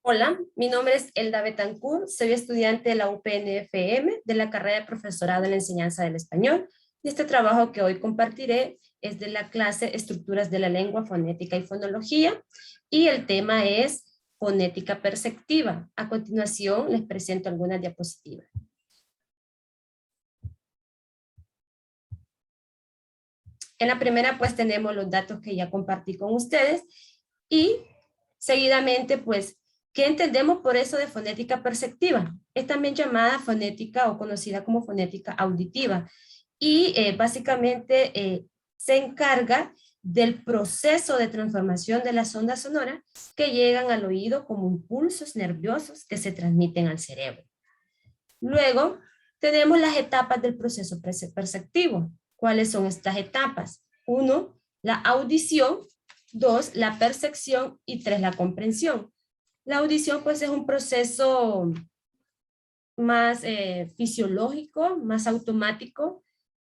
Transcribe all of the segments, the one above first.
Hola, mi nombre es Elda Betancourt, soy estudiante de la UPNFM de la carrera de Profesorado en la Enseñanza del Español y este trabajo que hoy compartiré es de la clase Estructuras de la Lengua, Fonética y Fonología y el tema es fonética perceptiva. A continuación les presento algunas diapositivas. En la primera pues tenemos los datos que ya compartí con ustedes y seguidamente pues ¿qué entendemos por eso de fonética perceptiva? Es también llamada fonética o conocida como fonética auditiva y básicamente se encarga del proceso de transformación de las ondas sonoras que llegan al oído como impulsos nerviosos que se transmiten al cerebro. Luego tenemos las etapas del proceso perceptivo. ¿Cuáles son estas etapas? 1, la audición, 2, la percepción y 3, la comprensión. La audición pues es un proceso más fisiológico, más automático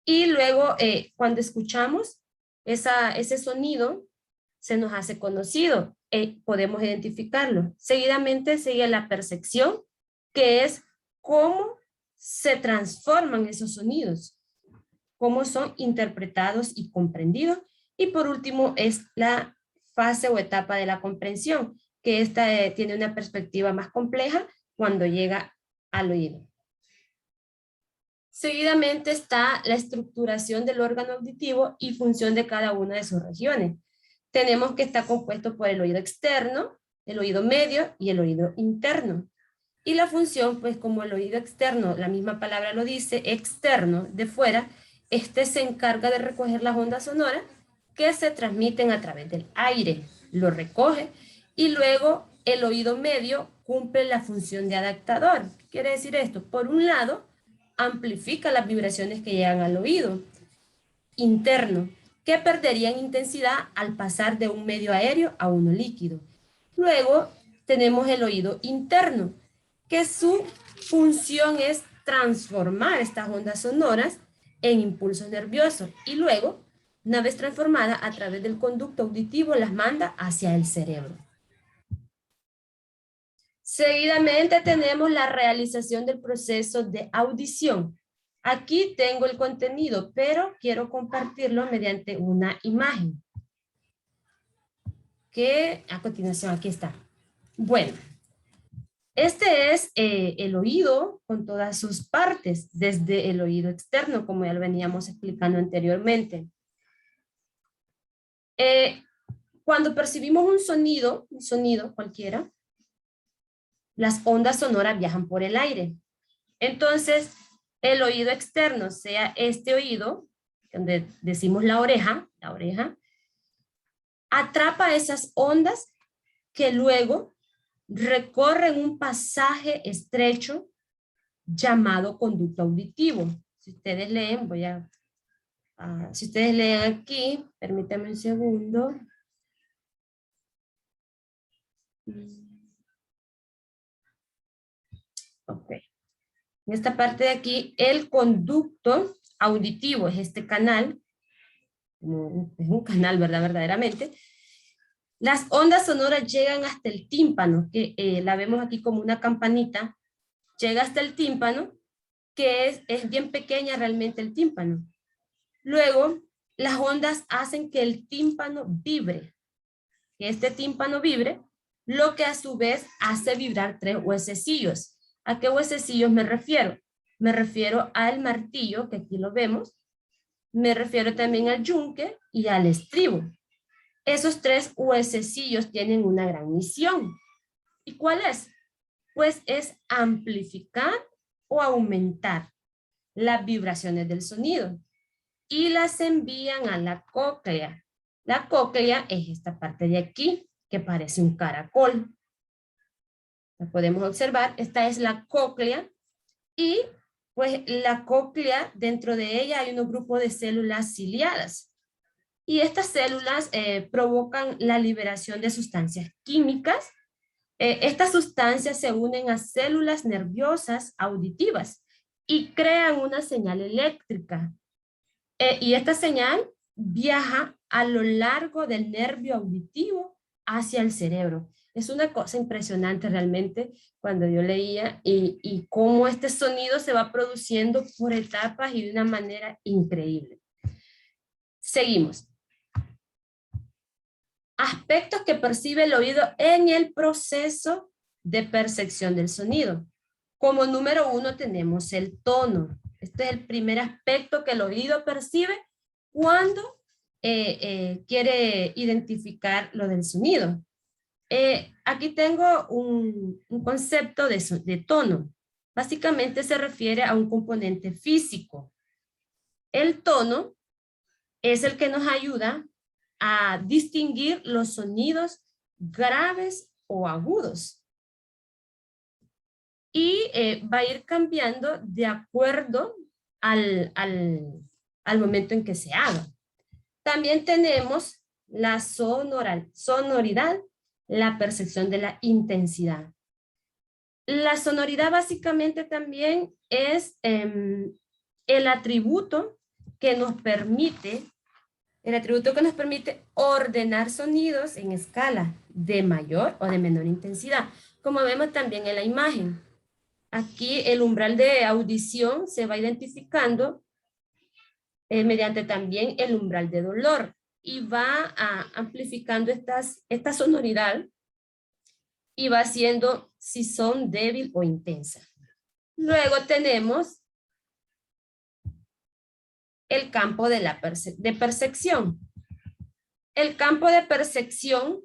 y luego cuando escuchamos ese sonido se nos hace conocido, podemos identificarlo. Seguidamente sigue la percepción, que es cómo se transforman esos sonidos, cómo son interpretados y comprendidos. Y por último es la fase o etapa de la comprensión, que esta tiene una perspectiva más compleja cuando llega al oído. Seguidamente está la estructuración del órgano auditivo y función de cada una de sus regiones. Tenemos que está compuesto por el oído externo, el oído medio y el oído interno. Y la función, pues como el oído externo, la misma palabra lo dice, externo, de fuera, este se encarga de recoger las ondas sonoras que se transmiten a través del aire, lo recoge y luego el oído medio cumple la función de adaptador. ¿Qué quiere decir esto? Por un lado, amplifica las vibraciones que llegan al oído interno, que perderían intensidad al pasar de un medio aéreo a uno líquido. Luego tenemos el oído interno, que su función es transformar estas ondas sonoras en impulsos nerviosos y luego, una vez transformada a través del conducto auditivo, las manda hacia el cerebro. Seguidamente tenemos la realización del proceso de audición. Aquí tengo el contenido, pero quiero compartirlo mediante una imagen. Que a continuación aquí está. Bueno, este es el oído con todas sus partes, desde el oído externo, como ya lo veníamos explicando anteriormente. Cuando percibimos un sonido cualquiera, las ondas sonoras viajan por el aire. Entonces, el oído externo, sea este oído, donde decimos la oreja, atrapa esas ondas que luego recorren un pasaje estrecho llamado conducto auditivo. Si ustedes leen, si ustedes leen aquí, permítanme un segundo. Ok. En esta parte de aquí, el conducto auditivo es este canal, es un canal, ¿verdad? Verdaderamente. Las ondas sonoras llegan hasta el tímpano, que la vemos aquí como una campanita, llega hasta el tímpano, que es bien pequeña realmente el tímpano. Luego, las ondas hacen que el tímpano vibre, que este tímpano vibre, lo que a su vez hace vibrar 3 huesecillos. ¿A qué huesecillos me refiero? Me refiero al martillo, que aquí lo vemos, me refiero también al yunque y al estribo. Esos 3 huesecillos tienen una gran misión. ¿Y cuál es? Pues es amplificar o aumentar las vibraciones del sonido y las envían a la cóclea. La cóclea es esta parte de aquí, que parece un caracol. La podemos observar, esta es la cóclea y pues la cóclea, dentro de ella hay un grupo de células ciliadas. Y estas células provocan la liberación de sustancias químicas. Estas sustancias se unen a células nerviosas auditivas y crean una señal eléctrica. Y esta señal viaja a lo largo del nervio auditivo hacia el cerebro. Es una cosa impresionante realmente cuando yo leía y cómo este sonido se va produciendo por etapas y de una manera increíble. Seguimos. Aspectos que percibe el oído en el proceso de percepción del sonido. Como número 1 tenemos el tono. Este es el primer aspecto que el oído percibe cuando quiere identificar lo del sonido. Aquí tengo un concepto de tono. Básicamente se refiere a un componente físico. El tono es el que nos ayuda a distinguir los sonidos graves o agudos. Y va a ir cambiando de acuerdo al momento en que se haga. También tenemos la sonoridad, la percepción de la intensidad. La sonoridad básicamente también es el atributo que nos permite ordenar sonidos en escala de mayor o de menor intensidad, como vemos también en la imagen. Aquí el umbral de audición se va identificando mediante también el umbral de dolor y va amplificando esta sonoridad y va haciendo si son débil o intensa. Luego tenemos el campo de percepción. El campo de percepción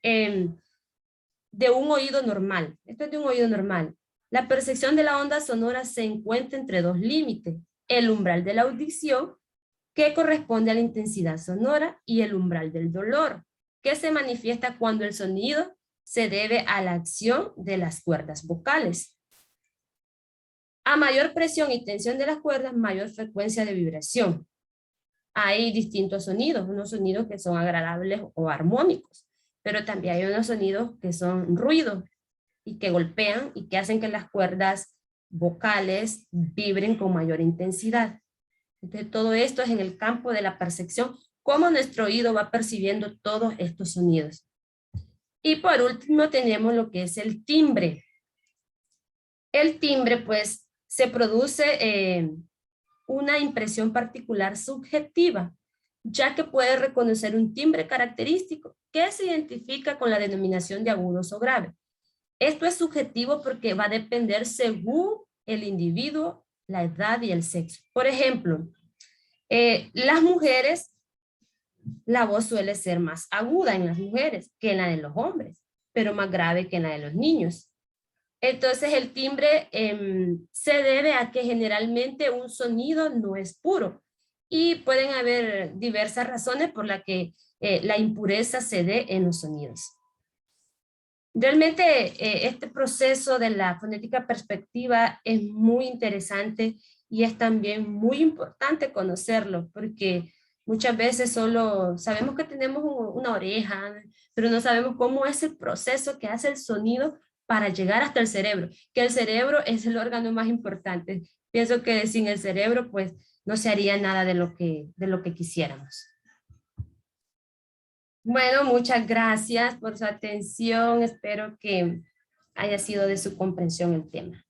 de un oído normal. Esto es de un oído normal. La percepción de la onda sonora se encuentra entre dos límites. El umbral de la audición, que corresponde a la intensidad sonora, y el umbral del dolor, que se manifiesta cuando el sonido se debe a la acción de las cuerdas vocales. A mayor presión y tensión de las cuerdas, mayor frecuencia de vibración. Hay distintos sonidos, unos sonidos que son agradables o armónicos, pero también hay unos sonidos que son ruidos y que golpean y que hacen que las cuerdas vocales vibren con mayor intensidad. Entonces, todo esto es en el campo de la percepción, cómo nuestro oído va percibiendo todos estos sonidos. Y por último tenemos lo que es el timbre. El timbre, pues, se produce una impresión particular subjetiva, ya que puede reconocer un timbre característico que se identifica con la denominación de agudos o graves. Esto es subjetivo porque va a depender según el individuo, la edad y el sexo. Por ejemplo, las mujeres, la voz suele ser más aguda en las mujeres que en la de los hombres, pero más grave que en la de los niños. Entonces el timbre se debe a que generalmente un sonido no es puro y pueden haber diversas razones por las que la impureza se dé en los sonidos. Realmente este proceso de la fonética perspectiva es muy interesante y es también muy importante conocerlo porque muchas veces solo sabemos que tenemos una oreja, pero no sabemos cómo es el proceso que hace el sonido para llegar hasta el cerebro, que el cerebro es el órgano más importante. Pienso que sin el cerebro pues no se haría nada de lo que quisiéramos. Bueno, muchas gracias por su atención. Espero que haya sido de su comprensión el tema.